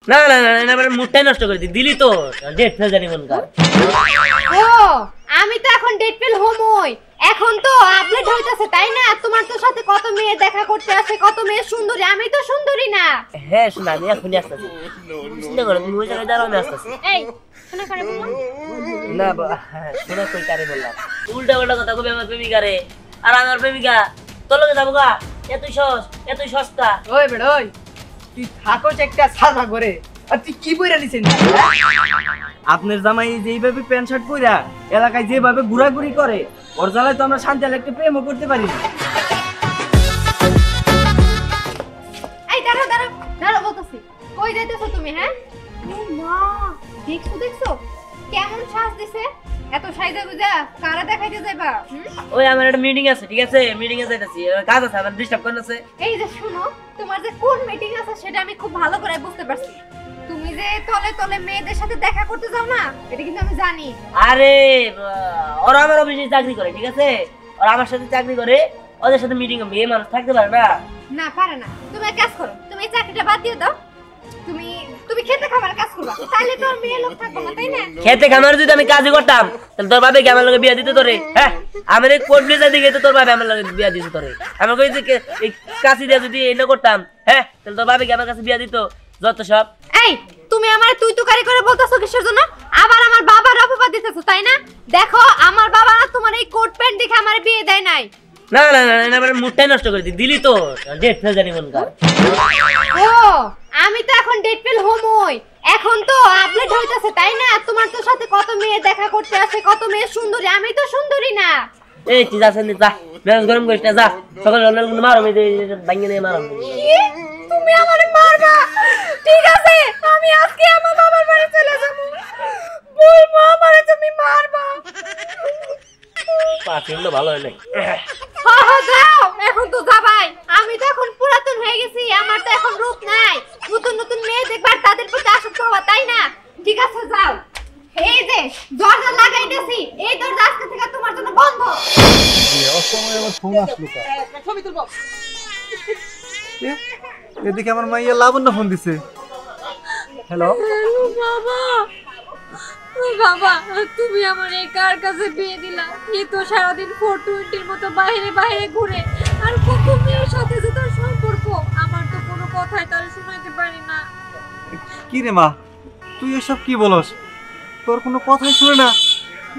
না না না না মানে মুডটাই নষ্ট করে দিলি তো ডেট ফেল জানি মন কর। ও আমি তো এখন ডেট ফেল হমই, এখন তো আপডেট হইতাছে তাই না? তোমার তো সাথে কত মেয়ে দেখা করতে আসে, কত মেয়ে সুন্দরী, আমি তো সুন্দরী না। হ্যাঁ শোনা আমি এখনই আসতেছি, চিন্তা করো তুমি ওই জায়গায় দাঁড়াও আমি আসতেছি। এই শোনা করে বললাম না শোনা কই কারে বললাম, উল্টা পাল্টা কথা কবি আমার প্রেমিকারে, আর আমার প্রেমিকা তোর লগে যাবো গা? এতই সস্তা। ওই বেড়া ওই, তুই থাকোস একটা সাদা করে, আর তুই কি পইরা নিছিস? আপনার জামাই যেইভাবে প্যান্ট শার্ট পইরা এলাকায় যেভাবে ঘোরাঘুরি করে, ওর জ্বালায় তো আমরা শান্তি একটা প্রেমও করতে পারি না। এই দাঁড়াও দাঁড়াও দাঁড়াও বলতেছি, কই যাইতেছো তুমি? হ্যাঁ ও মা, দেখছো কেমন সাজ দিছে, এত সাইজা গুজা কারা দেখাইতে যাইবা? ওই আমার একটা মিটিং আছে, ঠিক আছে মিটিং এ যাইতাছি, কাজ আছে, আমার ডিস্টার্ব করতেছে। এই যে শুনো, তোমার যে কোন মিটিং আছে সেটা আমি খুব ভালো করে বুঝতে পারছি। তুমি যে তলে তলে মেয়েদের সাথে দেখা করতে যাও না, এটা কিন্তু আমি জানি। আরে ওরা আমার অফিসে চাকরি করে, ঠিক আছে, ওরা আমার সাথে চাকরি করে, ওদের সাথে মিটিং হবে, এই মানুষ থাকতে পারে না। না পারে না, তুমি এক কাজ করো, তুমি এই চাকরিটা বাদ দিয়ে দাও, তুমি খেতে খাবার কাজ করবা, তাহলে তো আর মেয়ে লোক থাকবে না তাই না? খেতে খামার যদি আমি কাজই করতাম তাহলে তোর বাবা কি আমার লগে বিয়া দিতে তোরে? হ্যাঁ আমার এই কোট ব্লেজার দিকে তো তোর বাবা আমার লগে বিয়া দিতে তোরে, আমার কই যে এই কাশি দিয়া যদি এটা করতাম, হ্যাঁ তাহলে তোর বাবা কি আমার কাছে বিয়া দিত? যত সব। এই তুমি আমার তুই তুকারি করে বলতাছো কিসের জন্য? আবার আমার বাবার অপবাদ দিতেছো তাই না? দেখো আমার বাবা না তোমার এই কোট প্যান্ট দেখে আমার বিয়ে দেয় নাই। না না না না মানে মুডটাই নষ্ট করে দিলি তো ডেট ফেল জানি মন কর। ও আমি তো এখন ডেট ফেল হমই, এখন তো আপডেট হইতাছে তাই না? তোমার তো সাথে কত মেয়ে দেখা করতে আসে, কত মেয়ে সুন্দরী, আমি তো সুন্দরী না। এই তুই যাস নি, যা মেজাজ গরম করিস না, যা সকালে অন্য মারো, আমি ভাঙিয়ে নিয়ে মারো। কি তুমি আমারে মারবা? ঠিক আছে আমি আজকে আমার বাবার বাড়ি চলে যাব, বলবো আমারে তুমি মারবা। পাঠিয়ে ভালো হয় নাই। হ্যাঁ যাও, এখন তো যাবাই, আমি তো এখন পুরাতন হয়ে গেছি, আমার তো এখন রূপ নাই, নতুন নতুন মেয়ে দেখবার তাদের প্রতি আসক্ত হওয়া তাই না? ঠিক আছে যাও, এই যে দরজা লাগাইতেছি, এই দরজা আজকে থেকে তোমার জন্য বন্ধ। অসময়ে আমার ফোন আসলো, ছবি তুলবো। এদিকে আমার মাইয়া লাবণ্য ফোন দিছে। হ্যালো বাবা, বাবা তুমি আমার এই কার কাছে বিয়ে দিলা? এই তো সারাদিন 420 মতো বাইরে বাইরে ঘুরে, আর কত মেয়ের সাথে যে তার সম্পর্ক, আমার তো কোনো কথাই তার শুনাইতে পারি না। কি রে মা, তুই এসব কি বলস? তোর কোনো কথাই শুনে না,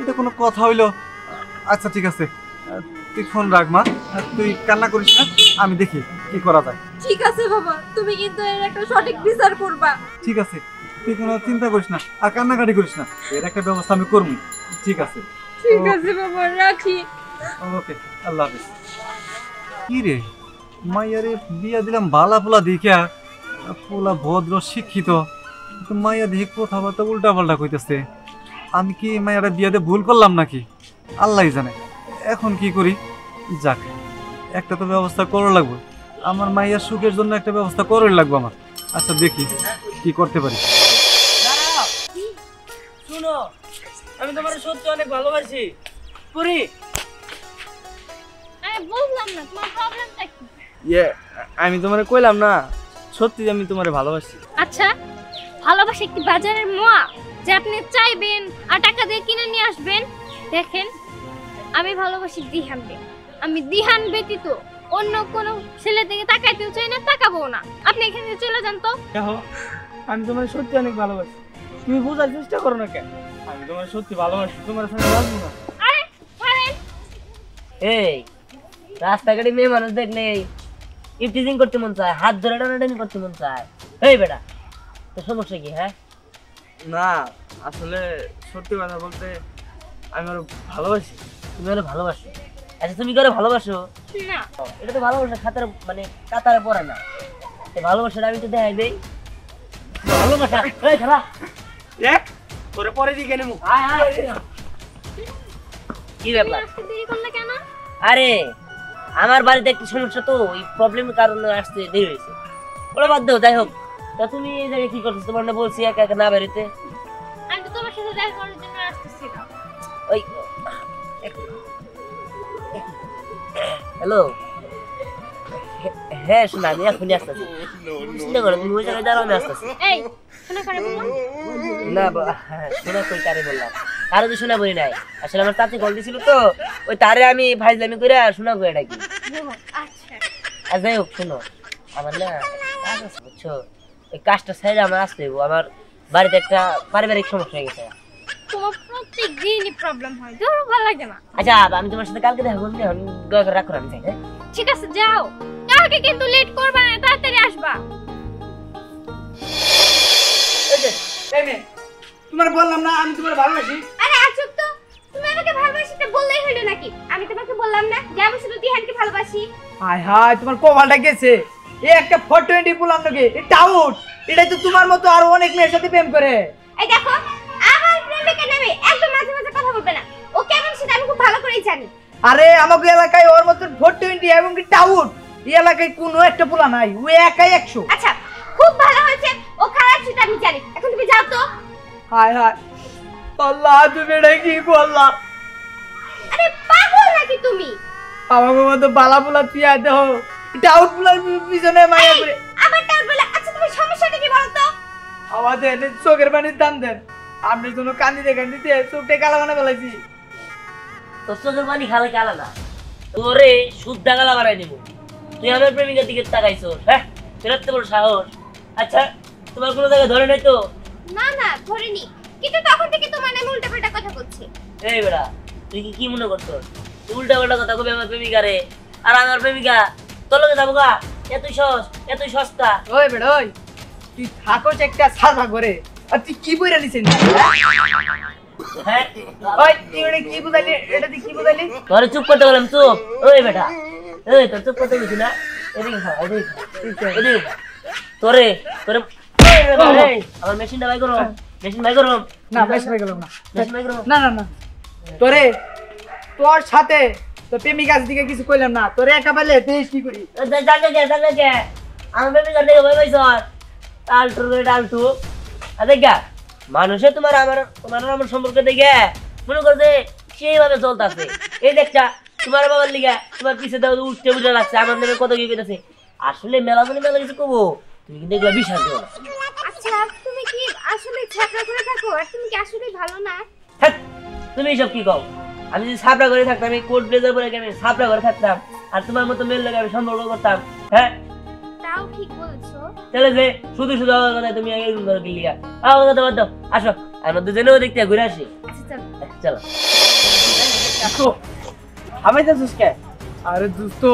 এটা কোনো কথা হইলো? আচ্ছা ঠিক আছে, তুই ফোন রাখ মা, তুই কান্না করিস না, আমি দেখি কি করা যায়। ঠিক আছে বাবা, তুমি কিন্তু এর একটা সঠিক বিচার করবা। ঠিক আছে, তুই কোনো চিন্তা করিস না আর কান্নাকাটি করিস না, এর একটা ব্যবস্থা আমি করবো। ঠিক আছে ঠিক আছে বাবা, রাখি। ওকে, আল্লাহ হাফেজ। কি রে মাইয়ারে বিয়া দিলাম বালা পোলা দেখিয়া, পোলা ভদ্র শিক্ষিত, কিন্তু মাইয়া দেখি কথাবার্তা উল্টা পাল্টা কইতেছে। আমি কি মাইয়ারা বিয়াতে ভুল করলাম নাকি? আল্লাহই জানে। এখন কি করি? যাক, একটা তো ব্যবস্থা করা লাগবে, আমার মাইয়ার সুখের জন্য একটা ব্যবস্থা করাই লাগবে আমার। আচ্ছা দেখি কি করতে পারি। শুনো, আমি তোমার সত্যি অনেক ভালোবাসি পুরি। আমি বুঝলাম না তোমার প্রবলেমটা কি? আমি তোমারে কইলাম না, সত্যি আমি তোমারে ভালোবাসি। আচ্ছা ভালোবাসা একটি বাজারের মোয়া যে আপনি চাইবেন আর টাকা দিয়ে কিনে নিয়ে আসবেন? দেখেন আমি ভালোবাসি দিহানকে, আমি দিহান ব্যতীত অন্য কোনো ছেলে দিকে তাকাইতেও চাই না, তাকাবো না। আপনি এখান থেকে চলে যান তো। দেখো আমি তোমার সত্যি অনেক ভালোবাসি, তুমি বোঝার চেষ্টা করো না কেন? আমি তোমার সত্যি ভালোবাসি, তোমার সঙ্গে বাঁচবো না। আরে ছাড়েন। এই রাস্তাঘাটে মেয়ে মানুষ দেখলে ইফটিজিং করতে মন চায়, হাত ধরে টানাটানি করতে মন চায়। এই বেটা তোর সমস্যা কি? হ্যাঁ না আসলে সত্যি কথা বলতে আমি ওর ভালোবাসি। তুমি ওরা ভালোবাসো? আচ্ছা তুমি করে ভালোবাসো না এটা তো ভালোবাসা খাতার মানে কাতারে পড়ে না, ভালোবাসাটা আমি তো দেখাই দেই। ভালোবাসা এই খেলা তোরে পরে দিকে নেবো। কি ব্যাপার? দেরি করলে কেন? আরে আমার বাড়িতে একটা সমস্যা, তো এই প্রবলেমের কারণে আসতে দেরি হয়েছে। ওরা বাদ দাও, যাই হোক। তা তুমি এই জায়গায় কি করছো? তোমার না বলছি একা একা না বেরোতে। আমি তো তোমার সাথে দেখা করার জন্য আসতেছি না। ওই হ্যালো, হ্যাঁ শোনা আমি এখনই আসতেছি, চিন্তা করো তুমি ওই জায়গায় দাঁড়াও, আমি আসতেছি। এই শোনা করে বললাম না শোনা কই কারে বললাম, কারো তো শোনা বলি নাই। আসলে আমার চাচি কল দিছিল তো, ওই তারে আমি ফাইজলামি করে শোনা করে ডাকি। ও, আচ্ছা আর যাই হোক শোনো, আমার না কাজ আছে বুঝছো, ওই কাজটা সাইডে আমার আসতে হইবো। আমার বাড়িতে একটা পারিবারিক সমস্যা হয়ে গেছে। তোমার প্রত্যেক দিনই প্রবলেম হয়, দূর ভালো লাগে না। আচ্ছা আমি তোমার সাথে কালকে দেখা করবো, এখন দয়া করে রাখো, আমি যাই। হ্যাঁ ঠিক আছে যাও, কালকে কিন্তু লেট করবা না, তাড়াতাড়ি আসবা। এই মেয়ে, তোমার বললাম না আমি তোমার ভালোবাসি। আরে আচুপ তো, তুমি আমাকে ভালোবাসিতে বললেই হলো নাকি? আমি তোমাকে বললাম না যে আমি শুধু দিহানকে ভালোবাসি? হায় হায়, তোমার কপালটা গেছে। এই একটা 420 বললাম নাকি, এটা আউট। এটাই তো তোমার মতো আরো অনেক মেয়ের সাথে প্রেম করে। এই দেখো, আমার প্রেমিকা নামে একদম মাঝে মাঝে কথা বলবে না। ও কেমন সেটা আমি খুব ভালো করেই জানি। আরে আমাকে এলাকায় ওর মতো 420 এবং কি আউট, এই এলাকায় কোনো একটা পোলা নাই, ও একাই 100। আচ্ছা, খুব ভালো হয়েছে, ও খারাপ সেটা আমি জানি। এখন তুমি যাও তো। হায় হায়, আল্লাহ তুমি এটা কি বললা? আরে পাগল নাকি তুমি? আমাকে মতো বালা পোলা তুই আইতে হো, এটা আউট পোলার পিছনে মায়া করে। আমার টাউট বলে। আচ্ছা তুমি সমস্যাটা কি বলো তো? আমাদের চোখের পানির দাম দেন, আপনি কোনো কান্দি দেখেন দিতে চোখটা কালা বানা ফেলাইছি। তোর চোখের পানি খালে কালা না, তোরে শুদ্ধ গালা বাড়াই দিব। তুই আমার প্রেমিকার দিকে তাকাইছো? হ্যাঁ, তোর এত বড় সাহস? আচ্ছা তোমার কোনো জায়গায় ধরে নাই তো? না না, ধরিনি, কিন্তু তখন থেকে তোমার নামে উল্টাপাল্টা কথা বলছে। এই বেড়া, তুই কি মনে করছো তুই উল্টা পাল্টা কথা কবি আমার প্রেমিকারে? আর আমার প্রেমিকা তোর লগে যাবো গা? এতই সস্তা? ওই বেড়া ওই, তুই থাকোস একটা সাদা করে, আর তুই কি বইরা নিছিস? হ্যাঁ ওই তুই এটা কি বুঝাইলি? এটা তুই কি বুঝাইলি? তোরে চুপ করতে বললাম, চুপ। ওই বেটা, এই তোর চুপ করতে বলছি না, এদিকে খা, এদিকে খা। তোরে তোরে এই বেটা, এই, আমার মেশিনটা বাই করো, মেশিন বাই করো। না বেশ হয়ে গেল না। মেশিন বাই করো। না না না, তোরে তোর সাথে তো প্রেমিকার দিকে কিছু কইলাম না, তোরে একা পাইলে তুই কি করি? জানলে কে আমার প্রেমিকার দিকে ভয় পাইছ? আলটু রে আলটু। আর দেখা মানুষে তোমার আমার সম্পর্ক দেখে মনে করছে সেইভাবে চলতেছে। এই দেখা তোমার বাবার লিগা তোমার পিছে দাও উঠতে উঠে লাগছে, আমার নামে কত কি কইতাছে। আসলে মেলা কিছু কবো, তুমি কিন্তু এগুলো বিশ্বাস করো না। আচ্ছা তুমি কি আসলে ঝগড়া করে থাকো? আর তুমি কি আসলে ভালো না? হ্যাঁ, তুমি এইসব কি কও? আমি যদি সাপড়া করে থাকতাম, আমি কোট ব্লেজার পরে আমি সাপড়া করে থাকতাম, আর তোমার মতো মেল লাগে আমি সম্পর্ক করতাম? হ্যাঁ, তাও ঠিক বলছো। তাহলে যে শুধু আমার কথা তুমি এরকম করে কি লিগা? আমার কথা বাদ দাও, আসো আমরা দুজনেও দেখতে ঘুরে আসি। আচ্ছা চলো। চলো। আমি তো সুস্কে। আরে দোস্ত,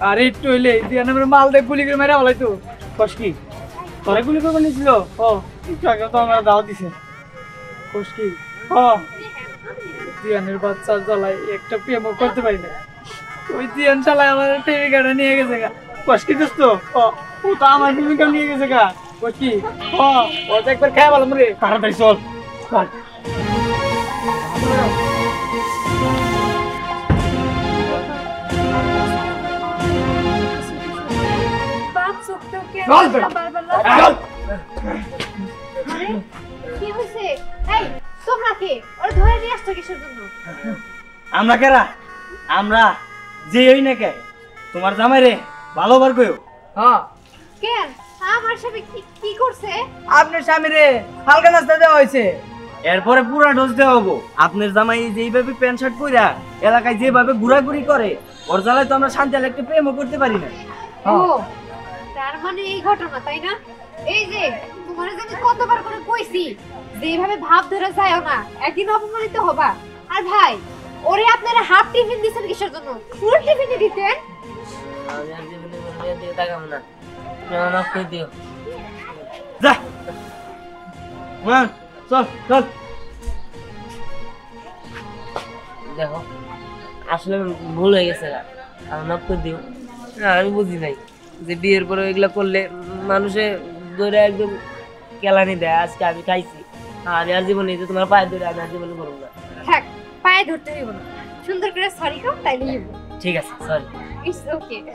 আরে একটু হইলে দিয়ে আমরা মাল দেখ গুলি করে মেরে হলাই তো। কষ্টি তোরে গুলি করে নিছিল? ও একটু আগে তো আমরা দাও দিছে। কষ্টি দিয়ানের বাচ্চা জ্বালাই একটা প্রেমও করতে পারি না, ওই দিয়ান চালায় আমার প্রেমিকাটা নিয়ে গেছে গা। কষ্টি দোস্ত, ও তো আমার প্রেমিকা নিয়ে গেছে গা। কষ্টি ও তো একবার খাই বললাম রে, তাড়াতাড়ি চল চল। বাপ চোখটাকে চল বেটা। চল। কি হইছে? এই তোমরা কে? ওরে ধরে নিয়ে আসছো কিসের জন্য? আমরা কেরা? আমরা যে হই না কে তোমার জামাই রে ভালোবার কইও। হ্যাঁ, কেন আমার সাথে কি করছে? আপনার স্বামী রে হালকা নাস্তা দেওয়া হয়েছে, এরপরে পুরা ডোজ দেওয়া হবো। আপনার জামাই যেইভাবে প্যান্ট শার্ট পরা এলাকায় যেভাবে ঘোরাঘুরি করে, ওর জ্বালায় তো আমরা শান্তি একটা প্রেমও করতে পারি না। ও তার মানে এই ঘটনা, তাই না? এই যে তোমার যে আমি কতবার করে কইছি যে এইভাবে ভাব ধরে যায়ও না, একদিন অপমানিত হবা। আর ভাই, ওরে আপনারা হাফ টিফিন দিছেন কিসের জন্য? ফুল টিফিনে দিতেন। আমি আর জীবনে মেয়ের দিকে তাকাবো না, তুমি আমার মাফ করে দিও। যা চল চল। দেখো আসলে ভুল হয়ে গেছে, আমার মাফ করে দিও। না আমি বুঝি নাই যে বিয়ের পরে এগুলা করলে মানুষে ধরে একদম কেলানি দেয়। আজকে আমি খাইছি, আমি আর জীবনে যে তোমার পায়ে ধরে আমি আর জীবনে করবো না। থাক, পায়ে ধরতে হইব না, সুন্দর করে সরি কও তাইলেই হইব। ঠিক আছে, সরি। It's okay.